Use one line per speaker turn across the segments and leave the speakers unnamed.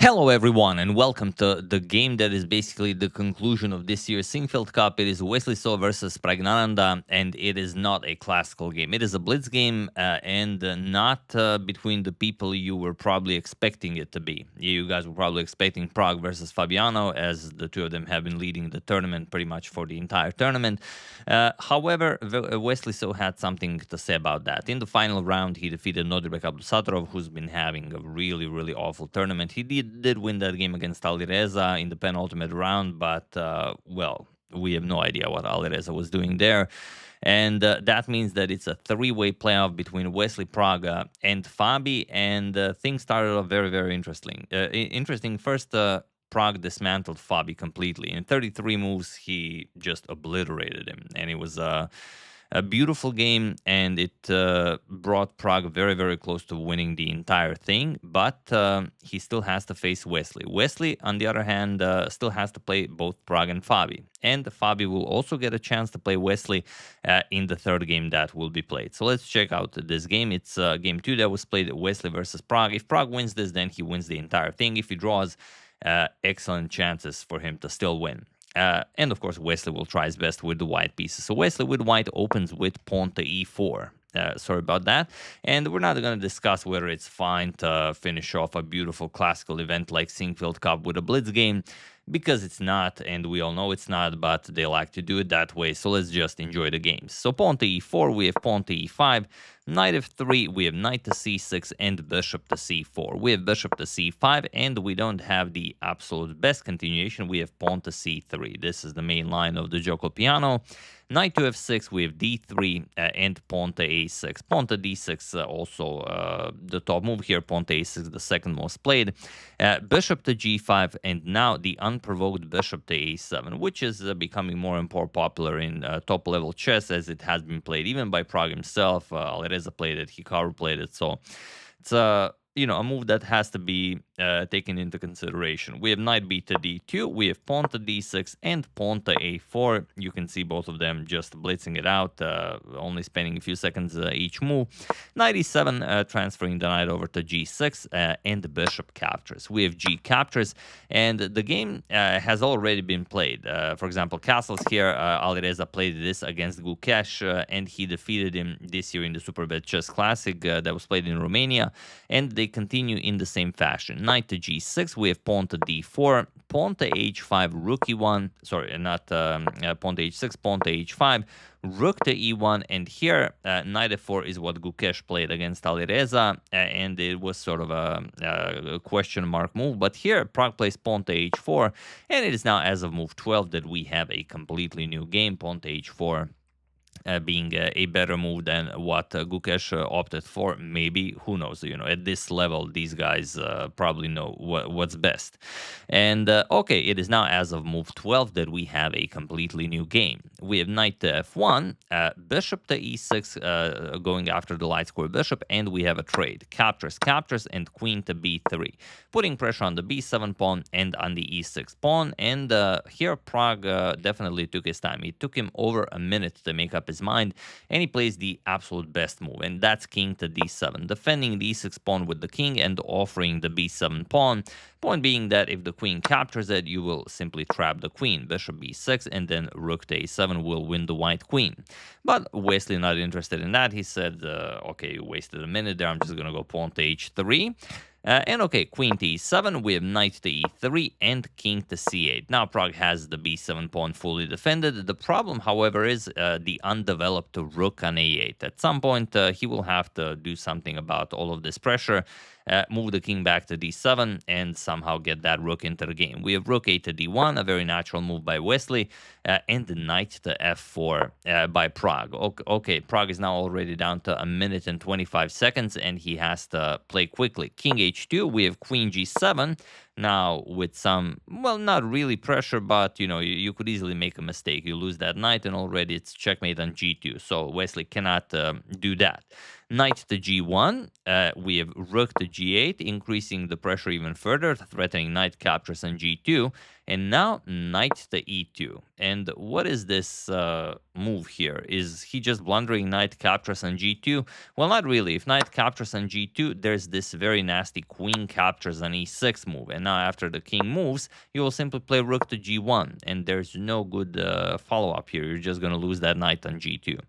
Hello, everyone, and welcome to the game that is basically the conclusion of this year's Sinquefield Cup. It is Wesley versus Praggnanandhaa, and it is not a classical game. It is a blitz game, and not between the people you were probably expecting it to be. You guys were probably expecting Prague versus Fabiano, as the two of them have been leading the tournament pretty much for the entire tournament. However, Wesley had something to say about that. In the final round, he defeated Nodirbek Abdusatorov, who's been having a really, really awful tournament. He did win that game against Alireza in the penultimate round, but, well, we have no idea what Alireza was doing there. And that means that it's a three-way playoff between Wesley, Praga, and Fabi, and things started off very, very interesting. First, Prague dismantled Fabi completely. In 33 moves, he just obliterated him, and it was a beautiful game, and it brought Prague very, very close to winning the entire thing, but he still has to face Wesley. Wesley, on the other hand, still has to play both Prague and Fabi, and Fabi will also get a chance to play Wesley in the third game that will be played. So let's check out this game. It's game 2 that was played, Wesley versus Prague. If Prague wins this, then he wins the entire thing. If he draws, excellent chances for him to still win. And of course, Wesley will try his best with the white pieces. So Wesley with white opens with pawn to e4. Sorry about that. And we're not going to discuss whether it's fine to finish off a beautiful classical event like Sinquefield Cup with a blitz game, because it's not, and we all know it's not, but they like to do it that way. So let's just enjoy the games. So pawn to e4, we have pawn to e5, knight f3, we have knight to c6, and bishop to c4. We have bishop to c5, and we don't have the absolute best continuation. We have pawn to c3. This is the main line of the Giuoco Piano. Knight to f6, we have d3, and pawn to a6. Pawn to d6, also the top move here. Pawn to a6, the second most played. Bishop to g5, and now the unprovoked bishop to a7, which is becoming more and more popular in top-level chess, as it has been played even by Prague himself. Alireza played it, Hikaru played it, so it's a move that has to be taken into consideration. We have knight b to d2, we have pawn to d6, and pawn to a4. You can see both of them just blitzing it out, only spending a few seconds each move. Knight e7, transferring the knight over to g6, and the bishop captures. We have g captures, and the game has already been played. For example, castles here, Alireza played this against Gukesh, and he defeated him this year in the Superbet Chess Classic that was played in Romania, and they continue in the same fashion. Knight to g6, we have pawn to d4, pawn to h5, rook e1, sorry, not pawn to h6, pawn to h5, rook to e1, and here knight f4 is what Gukesh played against Alireza, and it was sort of a question mark move, but here Prague plays pawn to h4, and it is now, as of move 12, that we have a completely new game. Pawn to h4 being a better move than what Gukesh opted for. Maybe, who knows? At this level, these guys probably know what's best. And okay, it is now, as of move 12, that we have a completely new game. We have knight to f1, bishop to e6, going after the light square bishop, and we have a trade. Captures, and queen to b3, putting pressure on the b7 pawn and on the e6 pawn. And here Prague definitely took his time. It took him over a minute to make up his mind, and he plays the absolute best move, and that's king to d7, defending the e6 pawn with the king and offering the b7 pawn. Point being that if the queen captures it, you will simply trap the queen. Bishop b6, and then rook to a7 will win the white queen. But Wesley not interested in that. He said, okay, you wasted a minute there, I'm just gonna go pawn to h3. And okay, queen to e7, we have knight to e3, and king to c8. Now Prague has the b7 pawn fully defended. The problem, however, is the undeveloped rook on a8. At some point, he will have to do something about all of this pressure, move the king back to d7, and somehow get that rook into the game. We have rook a to d1, a very natural move by Wesley, and the knight to f4 by Prague. Okay, Prague is now already down to a minute and 25 seconds, and he has to play quickly. King h2, we have queen g7, now with some, well, not really pressure, but, you could easily make a mistake. You lose that knight, and already it's checkmate on g2, so Wesley cannot do that. Knight to g1, we have rook to g8, increasing the pressure even further, threatening knight captures on g2, and now knight to e2. And what is this move here? Is he just blundering knight captures on g2? Well, not really. If knight captures on g2, there's this very nasty queen captures on e6 move. And now after the king moves, you will simply play rook to g1. And there's no good follow-up here. You're just going to lose that knight on g2.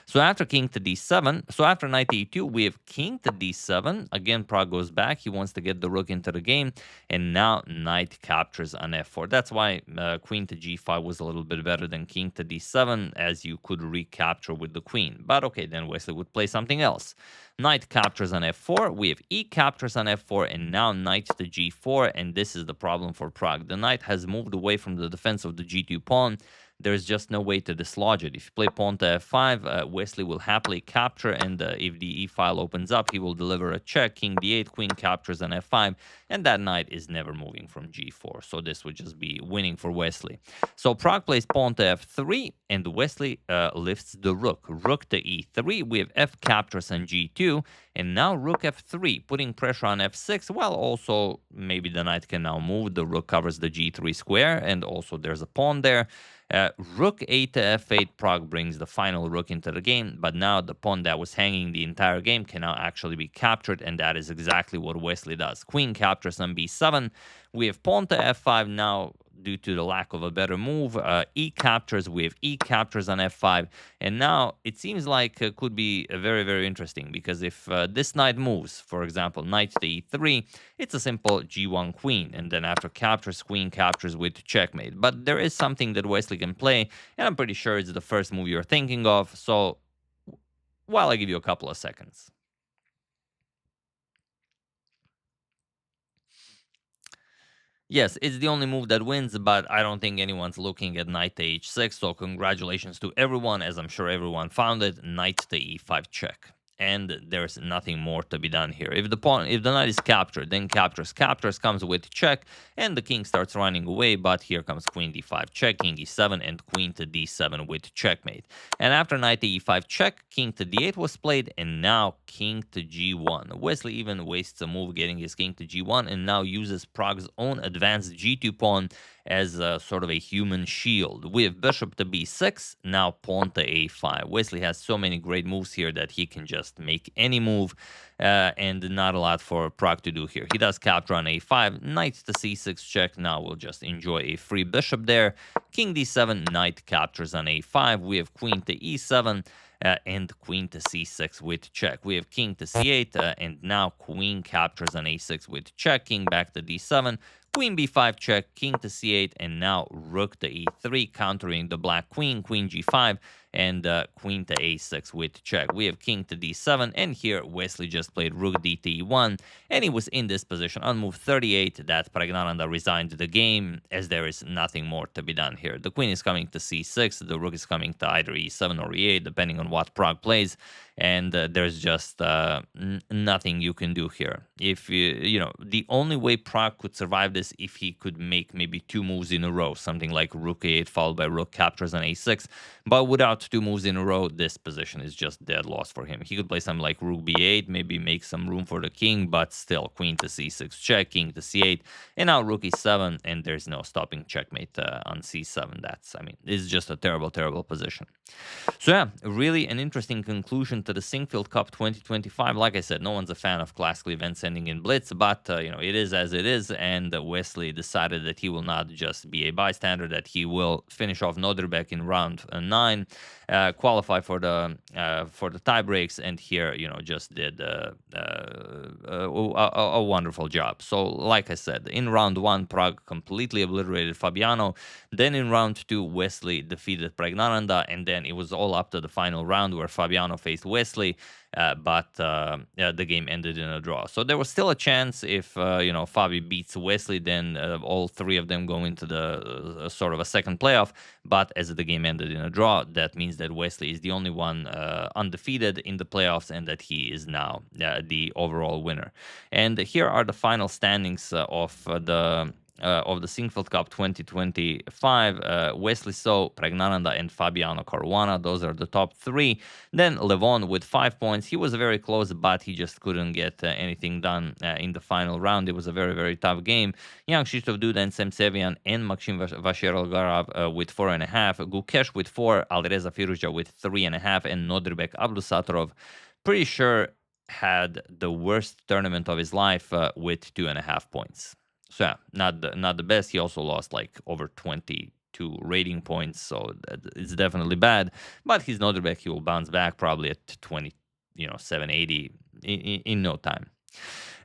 So after king to d7, so after knight to e2, we have king to d7. Again, Pragg goes back. He wants to get the rook into the game. And now knight captures on f4. That's why queen to g5 was a little bit better than king to d7, as you could recapture with the queen. But okay, then Wesley would play something else. Knight captures on f4. We have e captures on f4, and now knight to g4. And this is the problem for Pragg. The knight has moved away from the defense of the g2 pawn. There's just no way to dislodge it. If you play pawn to f5, Wesley will happily capture, and if the e-file opens up, he will deliver a check. King d8, queen captures on f5, and that knight is never moving from g4. So this would just be winning for Wesley. So Pragg plays pawn to f3, and Wesley lifts the rook. Rook to e3. We have f captures on g2, and now rook f3, putting pressure on f6, while also maybe the knight can now move. The rook covers the g3 square, and also there's a pawn there. Rook a to f8, Pragg brings the final rook into the game, but now the pawn that was hanging the entire game can now actually be captured, and that is exactly what Wesley does. Queen captures on b7. We have pawn to f5 now. Due to the lack of a better move, e captures, we have e captures on f5, and now it seems like it could be very, very interesting, because if this knight moves, for example, knight to e3, it's a simple g1 queen, and then after captures, queen captures with checkmate. But there is something that Wesley can play, and I'm pretty sure it's the first move you're thinking of, so while I give you a couple of seconds. Yes, it's the only move that wins, but I don't think anyone's looking at knight to h6, so congratulations to everyone, as I'm sure everyone found it. Knight to e5 check. And there's nothing more to be done here. If the knight is captured, then captures comes with check, and the king starts running away, but here comes queen d5 check, king e7, and queen to d7 with checkmate. And after knight to e5 check, king to d8 was played, and now king to g1. Wesley even wastes a move getting his king to g1, and now uses Pragg's own advanced g2 pawn as a sort of a human shield. We have bishop to b6, now pawn to a5. Wesley has so many great moves here that he can just make any move, and not a lot for Pragg to do here. He does capture on a5, knight to c6 check. Now we'll just enjoy a free bishop there. King d7, knight captures on a5. We have queen to e7, and queen to c6 with check. We have king to c8, and now queen captures on a6 with check. King back to d7, queen b5 check, king to c8, and now rook to e3, countering the black queen, queen g5, and queen to a6 with check. We have king to d7, and here Wesley just played rook d to e1, and he was in this position on move 38 that Praggnanandhaa resigned the game, as there is nothing more to be done here. The queen is coming to c6, the rook is coming to either e7 or e8, depending on what Pragg plays, and there's just nothing you can do here. If the only way Pragg could survive this if he could make maybe two moves in a row, something like rook a8 followed by rook captures on a6, but without two moves in a row, this position is just dead loss for him. He could play something like rook b8, maybe make some room for the king, but still queen to c6 check, king to c8, and now rook e7, and there's no stopping checkmate on c7. It's just a terrible, terrible position. So yeah, really an interesting conclusion to the Sinquefield Cup 2025. Like I said, no one's a fan of classical events ending in blitz, but it is as it is, and Wesley decided that he will not just be a bystander, that he will finish off Noderbek in round 9, qualify for the tie breaks, and here just did a wonderful job. So like I said, in round 1, Pragg completely obliterated Fabiano. Then in round 2, Wesley defeated Praggnanandhaa, and then it was all up to the final round where Fabiano faced Wesley, but the game ended in a draw. So there was still a chance if Fabi beats Wesley, then all three of them go into the sort of a second playoff. But as the game ended in a draw, that means that Wesley is the only one undefeated in the playoffs, and that he is now the overall winner. And here are the final standings of the of the Sinquefield Cup 2025. Wesley So, Praggnanandhaa, and Fabiano Caruana. Those are the top three. Then Levon with 5 points. He was very close, but he just couldn't get anything done in the final round. It was a very, very tough game. Young Krzysztof Duda and Sam Sevian and Maxim Vasheralgarab with 4.5. Gukesh with 4. Alireza Firuja with 3.5. And Nodirbek Abdusatorov, pretty sure, had the worst tournament of his life with 2.5 points. So yeah, not the best. He also lost like over 22 rating points, so it's definitely bad. But he's Nodirbek. He will bounce back probably at 780 in no time.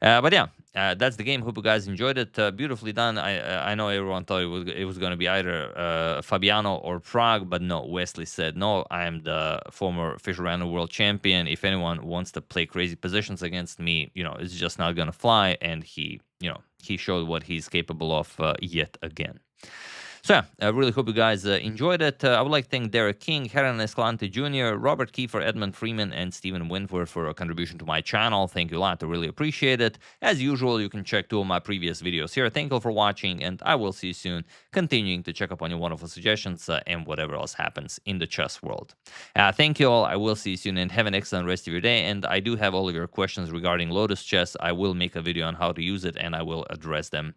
But yeah, that's the game. Hope you guys enjoyed it. Beautifully done. I know everyone thought it was going to be either Fabiano or Prague, but no. Wesley said, no, I am the former Fischer Random World Champion. If anyone wants to play crazy positions against me, it's just not going to fly. And he showed what he's capable of yet again. So yeah, I really hope you guys enjoyed it. I would like to thank Derek King, Heron Escalante Jr., Robert Kiefer, Edmund Freeman, and Stephen Winford for a contribution to my channel. Thank you a lot. I really appreciate it. As usual, you can check 2 of my previous videos here. Thank you all for watching, and I will see you soon, continuing to check up on your wonderful suggestions and whatever else happens in the chess world. Thank you all. I will see you soon, and have an excellent rest of your day. And I do have all of your questions regarding Lotus Chess. I will make a video on how to use it, and I will address them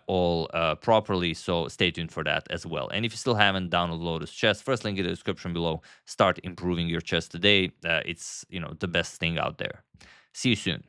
all properly, so stay tuned for that as well. And if you still haven't downloaded Lotus Chess, first link in the description below. Start improving your chess today. It's the best thing out there. See you soon.